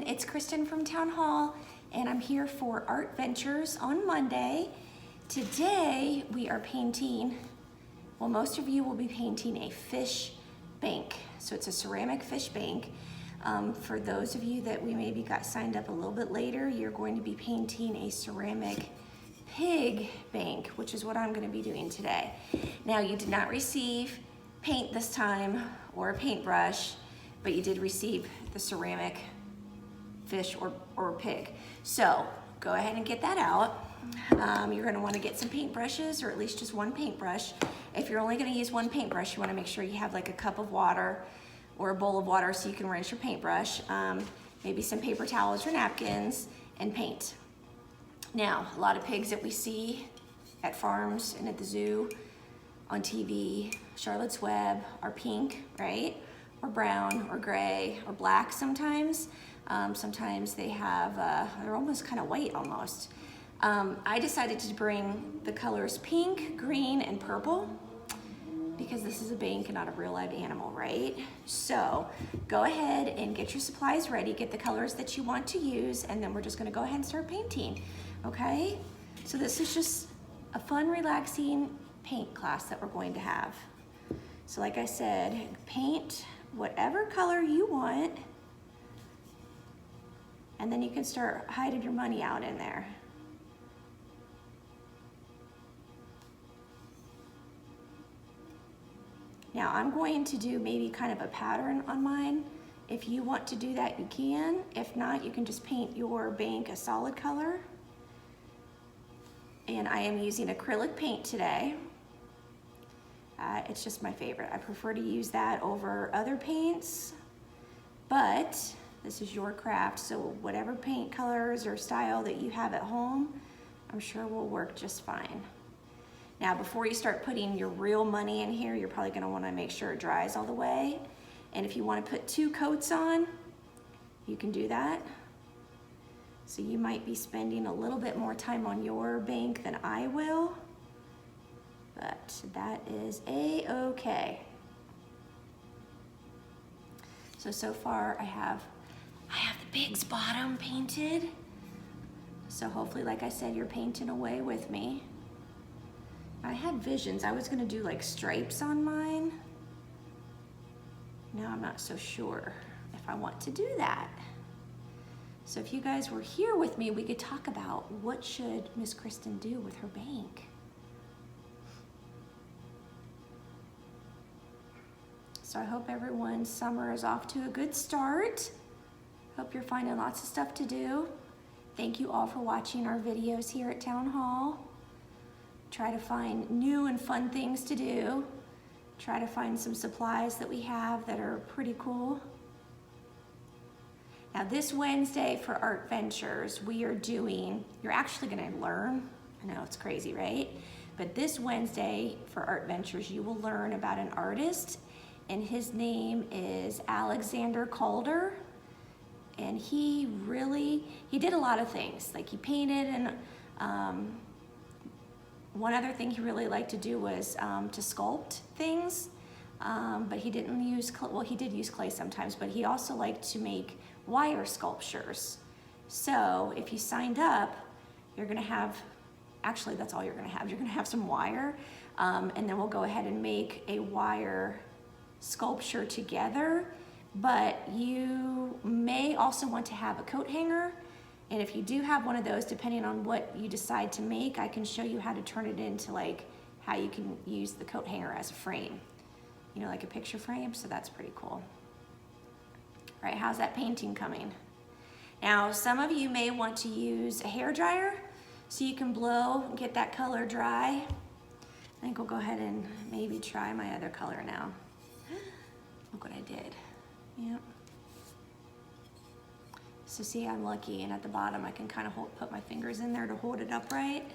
It's Kristin from Town Hall, and I'm here for ArtVentures on Monday. Today we are painting, well, most of you will be painting a fish bank. So it's a ceramic fish bank. For those of you that we maybe got signed up a little bit later, you're going to be painting a ceramic pig bank, which is what I'm going to be doing today. Now, you did not receive paint this time or a paintbrush, but you did receive the ceramic fish or pig. So go ahead and get that out. You're going to want to get some paintbrushes, or at least just one paintbrush. If you're only going to use one paintbrush, you want to make sure you have like a cup of water or a bowl of water so you can rinse your paintbrush. Maybe some paper towels or napkins, and paint. Now, a lot of pigs that we see at farms and at the zoo, on TV, Charlotte's Web, are pink, right? Or brown, or gray, or black sometimes. Sometimes they have, they're almost kind of white almost. I decided to bring the colors pink, green, and purple because this is a bank and not a real live animal, right? So go ahead and get your supplies ready, get the colors that you want to use, and then we're just gonna go ahead and start painting, okay? So this is just a fun, relaxing paint class that we're going to have. So like I said, paint whatever color you want, and then you can start hiding your money out in there. Now I'm going to do maybe kind of a pattern on mine. If you want to do that, you can. If not, you can just paint your bank a solid color. And I am using acrylic paint today. It's just my favorite. I prefer to use that over other paints, but this is your craft, so whatever paint colors or style that you have at home, I'm sure will work just fine. Now, before you start putting your real money in here, you're probably gonna wanna make sure it dries all the way. And if you wanna put 2 coats on, you can do that. So you might be spending a little bit more time on your bank than I will, but that is a-okay. So far I have the pig's bottom painted. So hopefully, like I said, you're painting away with me. I had visions. I was gonna do like stripes on mine. Now I'm not so sure if I want to do that. So if you guys were here with me, we could talk about what should Miss Kristin do with her bank. So I hope everyone's summer is off to a good start. Hope you're finding lots of stuff to do. Thank you all for watching our videos here at Town Hall. Try to find new and fun things to do. Try to find some supplies that we have that are pretty cool. Now this Wednesday for ArtVentures, we are doing, you're actually gonna learn, I know it's crazy, right? But this Wednesday for ArtVentures, you will learn about an artist, and his name is Alexander Calder. And he did a lot of things. Like he painted, and one other thing he really liked to do was to sculpt things. But he didn't use, well, he did use clay sometimes, but he also liked to make wire sculptures. So if you signed up, you're gonna have, actually that's all you're gonna have. You're gonna have some wire, and then we'll go ahead and make a wire sculpture together. But you may also want to have a coat hanger. And if you do have one of those, depending on what you decide to make, I can show you how to turn it into like how you can use the coat hanger as a frame. You know, like a picture frame, so that's pretty cool. All right, how's that painting coming? Now, some of you may want to use a hair dryer so you can blow and get that color dry. I think we'll go ahead and maybe try my other color now. Look what I did. Yep. So see, I'm lucky, and at the bottom I can kind of put my fingers in there to hold it upright.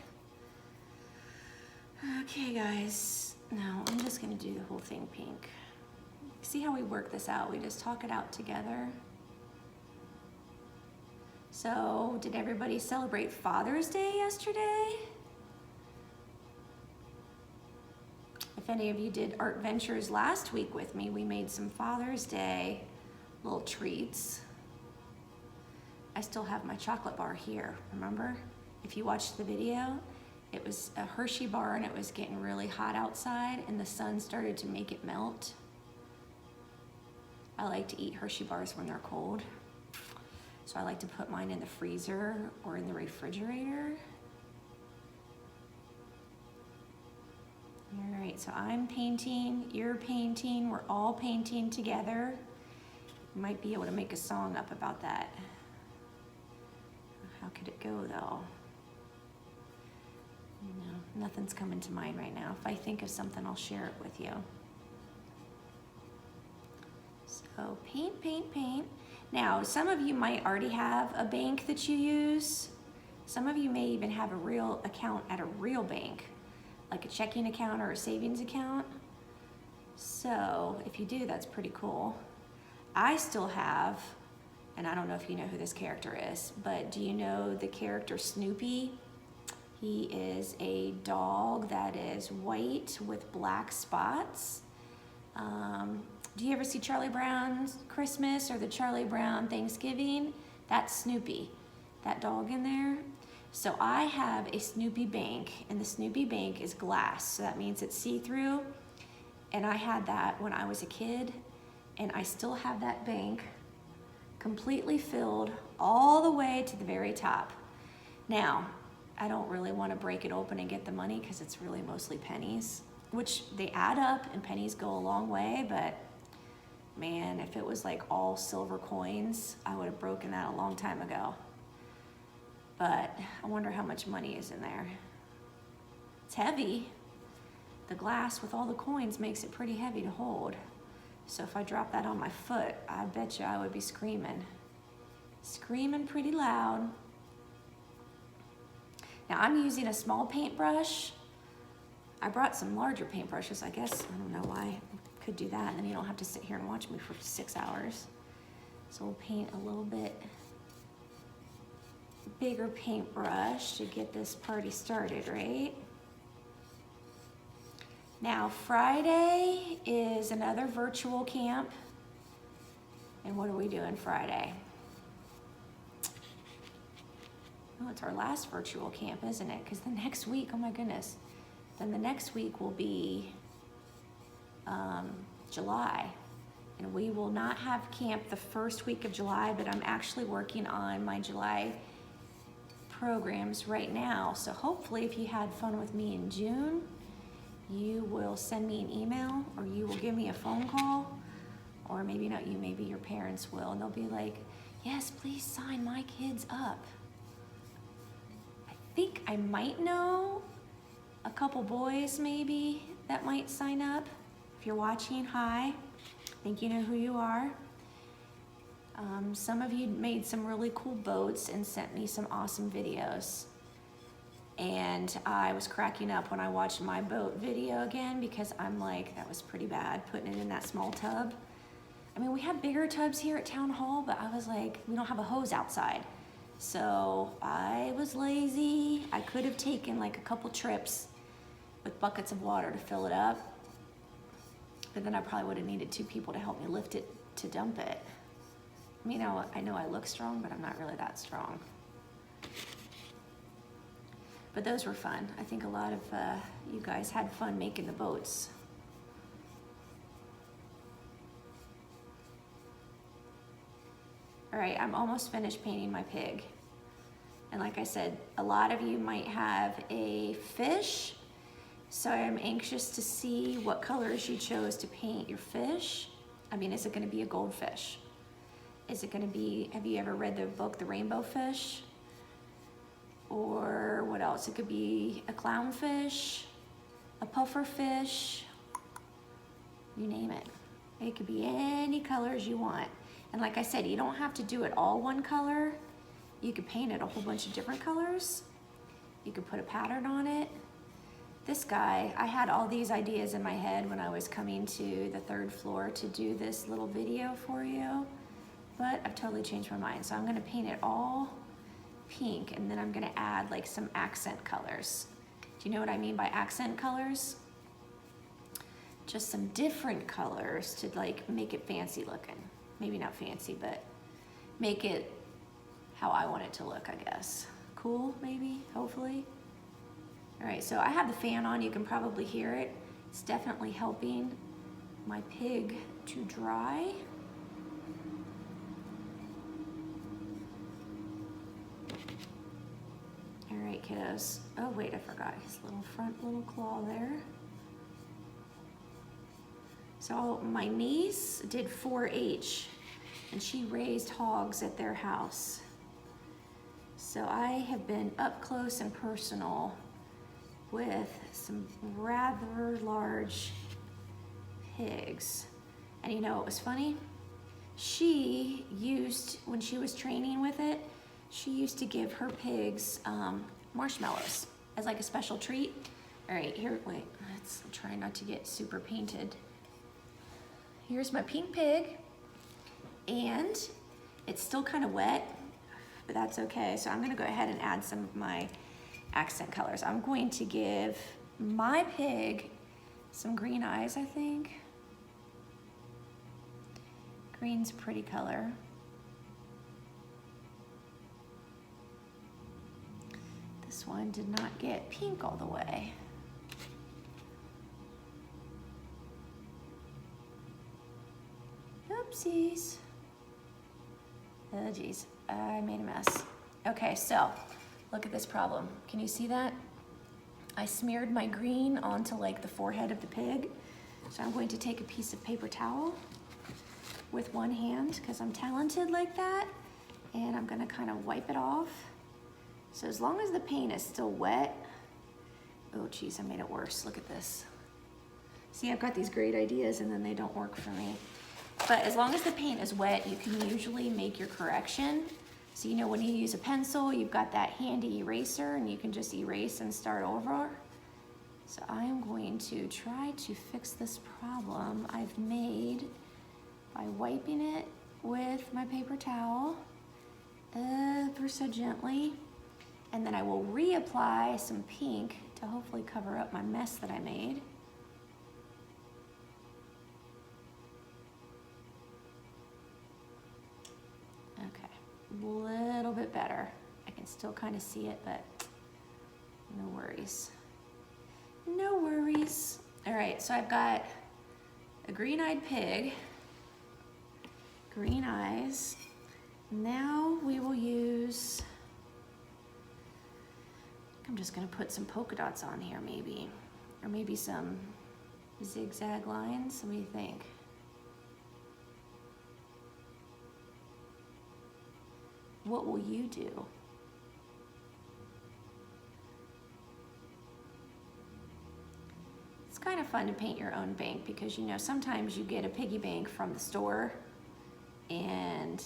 Okay guys, now I'm just gonna do the whole thing pink. See how we work this out? We just talk it out together. So, did everybody celebrate Father's Day yesterday? If any of you did ArtVentures last week with me, we made some Father's Day little treats. I still have my chocolate bar here, remember? If you watched the video, it was a Hershey bar and it was getting really hot outside and the sun started to make it melt. I like to eat Hershey bars when they're cold. So I like to put mine in the freezer or in the refrigerator. All right, so I'm painting, you're painting, we're all painting together. Might be able to make a song up about that. How could it go though? No, nothing's coming to mind right now. If I think of something, I'll share it with you. So paint, paint, paint. Now, some of you might already have a bank that you use. Some of you may even have a real account at a real bank, like a checking account or a savings account. So if you do, that's pretty cool. I still have, and I don't know if you know who this character is, but do you know the character Snoopy? He is a dog that is white with black spots. Do you ever see Charlie Brown's Christmas or the Charlie Brown Thanksgiving? That's Snoopy, that dog in there. So I have a Snoopy bank, and the Snoopy bank is glass, so that means it's see-through. And I had that when I was a kid, and I still have that bank completely filled all the way to the very top. Now, I don't really want to break it open and get the money because it's really mostly pennies, which they add up and pennies go a long way, but man, if it was like all silver coins, I would have broken that a long time ago. But I wonder how much money is in there. It's heavy. The glass with all the coins makes it pretty heavy to hold. So if I drop that on my foot, I bet you I would be screaming. Screaming pretty loud. Now I'm using a small paintbrush. I brought some larger paintbrushes, I guess. I don't know why I could do that, and then you don't have to sit here and watch me for 6 hours. So we'll paint a little bit bigger paintbrush to get this party started, right? Now Friday is another virtual camp. And what are we doing Friday? Oh, it's our last virtual camp, isn't it? Because the next week, oh my goodness, then the next week will be July. And we will not have camp the first week of July, but I'm actually working on my July programs right now. So hopefully if you had fun with me in June, you will send me an email or you will give me a phone call, or maybe not you, maybe your parents will, and they'll be like, yes, please sign my kids up. I think I might know a couple boys maybe that might sign up. If you're watching, hi, I think you know who you are. Some of you made some really cool boats and sent me some awesome videos. And I was cracking up when I watched my boat video again because I'm like, that was pretty bad, putting it in that small tub. I mean, we have bigger tubs here at Town Hall, but I was like, we don't have a hose outside. So I was lazy. I could have taken like a couple trips with buckets of water to fill it up, but then I probably would have needed 2 people to help me lift it to dump it. I mean, I know I look strong, but I'm not really that strong. But those were fun. I think a lot of you guys had fun making the boats. All right, I'm almost finished painting my pig. And like I said, a lot of you might have a fish, so I'm anxious to see what colors you chose to paint your fish. I mean, is it gonna be a goldfish? Is it gonna be, have you ever read the book, The Rainbow Fish? Or what else? It could be a clownfish, a puffer fish, you name it. It could be any colors you want. And like I said, you don't have to do it all one color. You could paint it a whole bunch of different colors. You could put a pattern on it. This guy, I had all these ideas in my head when I was coming to the 3rd floor to do this little video for you, but I've totally changed my mind. So I'm gonna paint it all pink, and then I'm gonna add like some accent colors. Do you know what I mean by accent colors? Just some different colors to like make it fancy looking. Maybe not fancy, but make it how I want it to look, I guess. Cool, maybe, hopefully. All right, so I have the fan on, you can probably hear it. It's definitely helping my pig to dry. All right, kiddos. Oh wait, I forgot his little front little claw there. So my niece did 4-H and she raised hogs at their house. So I have been up close and personal with some rather large pigs. And you know what was funny? She used, when she was training with it, she used to give her pigs marshmallows as like a special treat. All right, here, wait, let's try not to get super painted. Here's my pink pig, and it's still kind of wet, but that's okay. So I'm gonna go ahead and add some of my accent colors. I'm going to give my pig some green eyes, I think. Green's a pretty color. This one did not get pink all the way. Oopsies. Oh geez, I made a mess. Okay, so look at this problem. Can you see that? I smeared my green onto like the forehead of the pig. So I'm going to take a piece of paper towel with one hand because I'm talented like that, and I'm gonna kind of wipe it off. So as long as the paint is still wet, oh geez, I made it worse. Look at this. See, I've got these great ideas and then they don't work for me. But as long as the paint is wet, you can usually make your correction. So you know when you use a pencil, you've got that handy eraser and you can just erase and start over. So I'm going to try to fix this problem I've made by wiping it with my paper towel ever so gently. And then I will reapply some pink to hopefully cover up my mess that I made. Okay, a little bit better. I can still kind of see it, but no worries. No worries. All right, so I've got a green-eyed pig, green eyes. Now we will use, I'm just gonna put some polka dots on here maybe, or maybe some zigzag lines. What do you think? What will you do? It's kind of fun to paint your own bank because you know sometimes you get a piggy bank from the store and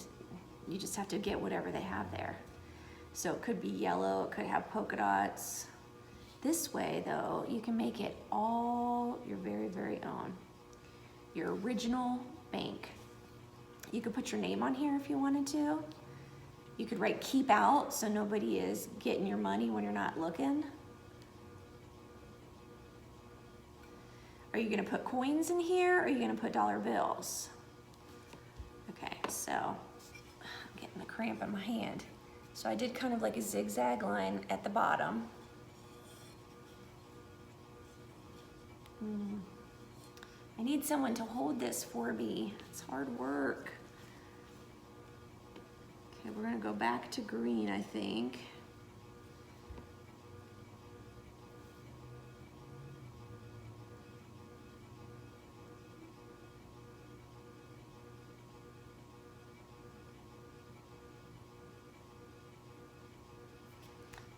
you just have to get whatever they have there. So it could be yellow, it could have polka dots. This way though, you can make it all your very, very own. Your original bank. You could put your name on here if you wanted to. You could write keep out so nobody is getting your money when you're not looking. Are you gonna put coins in here or are you gonna put dollar bills? Okay, so I'm getting the cramp in my hand. So I did kind of like a zigzag line at the bottom. I need someone to hold this for me. It's hard work. Okay, we're gonna go back to green, I think.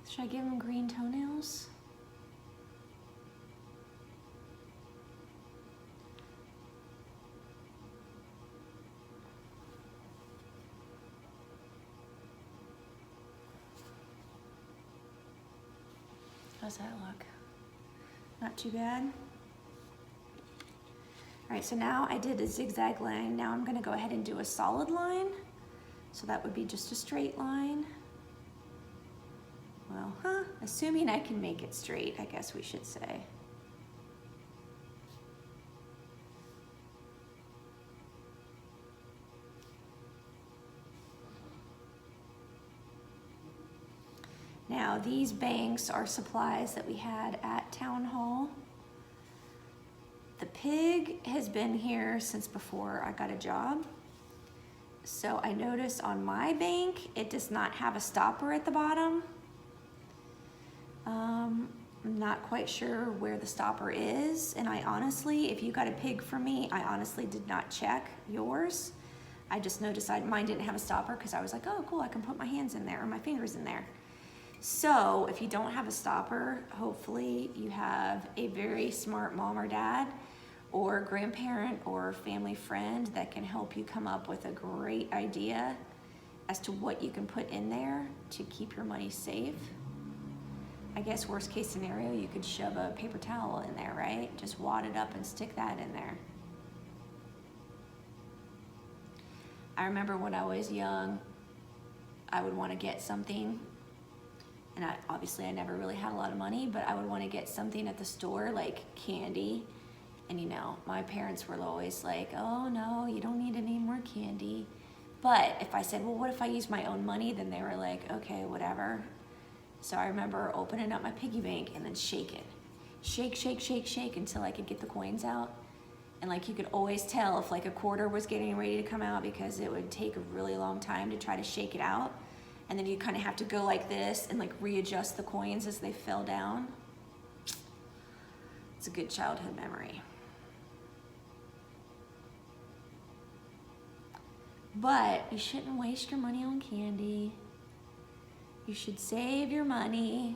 Should I give him green toenails? How's that look? Not too bad. All right, so now I did a zigzag line. Now I'm gonna go ahead and do a solid line. So that would be just a straight line. Well, assuming I can make it straight, I guess we should say. Now these banks are supplies that we had at Town Hall. The pig has been here since before I got a job. So I noticed on my bank, it does not have a stopper at the bottom. I'm not quite sure where the stopper is. And I honestly, if you got a pig from me, I honestly did not check yours. I just noticed mine didn't have a stopper because I was like, oh cool, I can put my hands in there or my fingers in there. So if you don't have a stopper, hopefully you have a very smart mom or dad or grandparent or family friend that can help you come up with a great idea as to what you can put in there to keep your money safe. I guess worst case scenario, you could shove a paper towel in there, right? Just wad it up and stick that in there. I remember when I was young, I would want to get something, and obviously I never really had a lot of money, but I would want to get something at the store like candy. And you know, my parents were always like, oh no, you don't need any more candy. But if I said, well, what if I use my own money? Then they were like, okay, whatever. So I remember opening up my piggy bank and then shaking. Shake, shake, shake, shake until I could get the coins out. And like you could always tell if like a quarter was getting ready to come out because it would take a really long time to try to shake it out. And then you kind of have to go like this and like readjust the coins as they fell down. It's a good childhood memory. But you shouldn't waste your money on candy. You should save your money,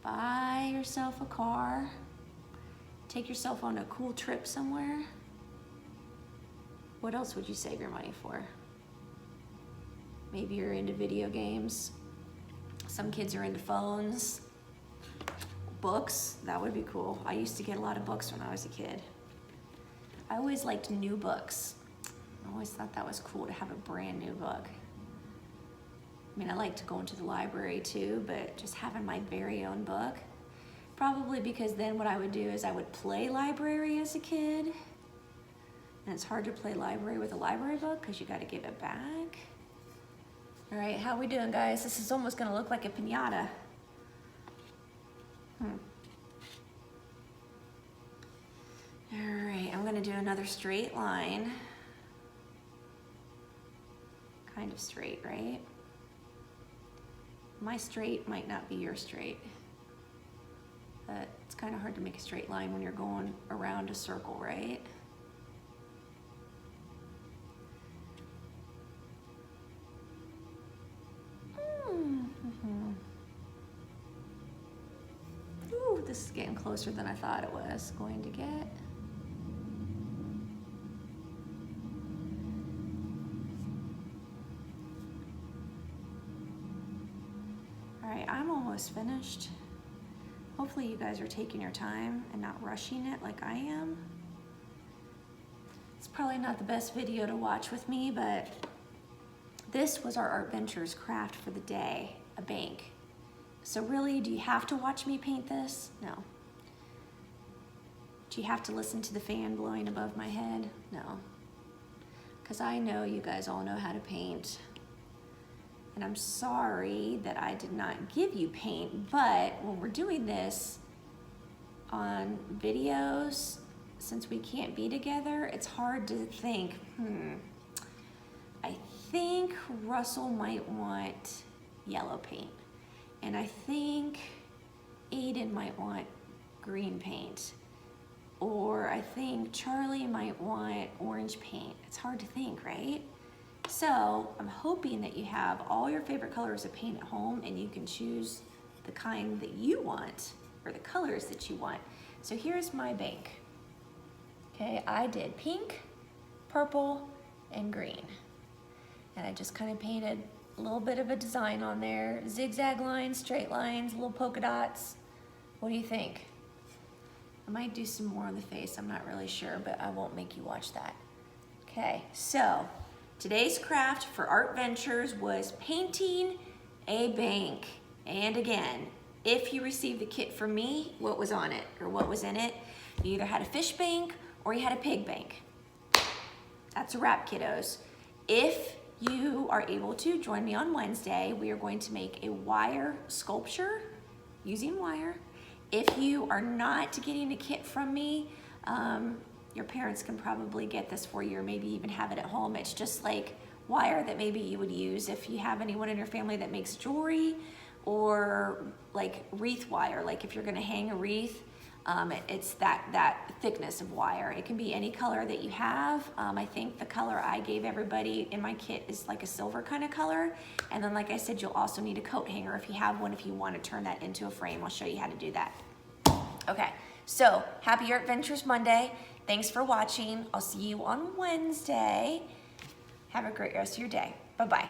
buy yourself a car, take yourself on a cool trip somewhere. What else would you save your money for? Maybe you're into video games. Some kids are into phones. Books, that would be cool. I used to get a lot of books when I was a kid. I always liked new books. I always thought that was cool to have a brand new book. I mean, I like to go into the library too, but just having my very own book, probably because then what I would do is I would play library as a kid. And it's hard to play library with a library book because you got to give it back. All right, how we doing, guys? This is almost gonna look like a piñata. All right, I'm gonna do another straight line. Kind of straight, right? My straight might not be your straight, but it's kind of hard to make a straight line when you're going around a circle, right? Ooh, this is getting closer than I thought it was going to get. I'm almost finished. Hopefully you guys are taking your time and not rushing it like I am. It's probably not the best video to watch with me, but this was our ArtVentures craft for the day, a bank. So really, do you have to watch me paint this? No. Do you have to listen to the fan blowing above my head? No. Because I know you guys all know how to paint. And I'm sorry that I did not give you paint, but when we're doing this on videos, since we can't be together, it's hard to think, I think Russell might want yellow paint. And I think Aiden might want green paint. Or I think Charlie might want orange paint. It's hard to think, right? So I'm hoping that you have all your favorite colors of paint at home and you can choose the kind that you want or the colors that you want. So here's my bank. Okay, I did pink, purple, and green. And I just kind of painted a little bit of a design on there. Zigzag lines, straight lines, little polka dots. What do you think? I might do some more on the face, I'm not really sure, but I won't make you watch that. Okay, so today's craft for ArtVentures was painting a bank. And again, if you received the kit from me, what was on it or what was in it? You either had a fish bank or you had a pig bank. That's a wrap, kiddos. If you are able to join me on Wednesday. We are going to make a wire sculpture using wire. If you are not getting a kit from me, your parents can probably get this for you or maybe even have it at home. It's just like wire that maybe you would use if you have anyone in your family that makes jewelry, or like wreath wire, like if you're gonna hang a wreath, it's that thickness of wire. It can be any color that you have. I think the color I gave everybody in my kit is like a silver kind of color. And then like I said, you'll also need a coat hanger if you have one, if you want to turn that into a frame. I'll show you how to do that. Okay, so happy ArtVentures Monday. Thanks for watching. I'll see you on Wednesday. Have a great rest of your day. Bye-bye.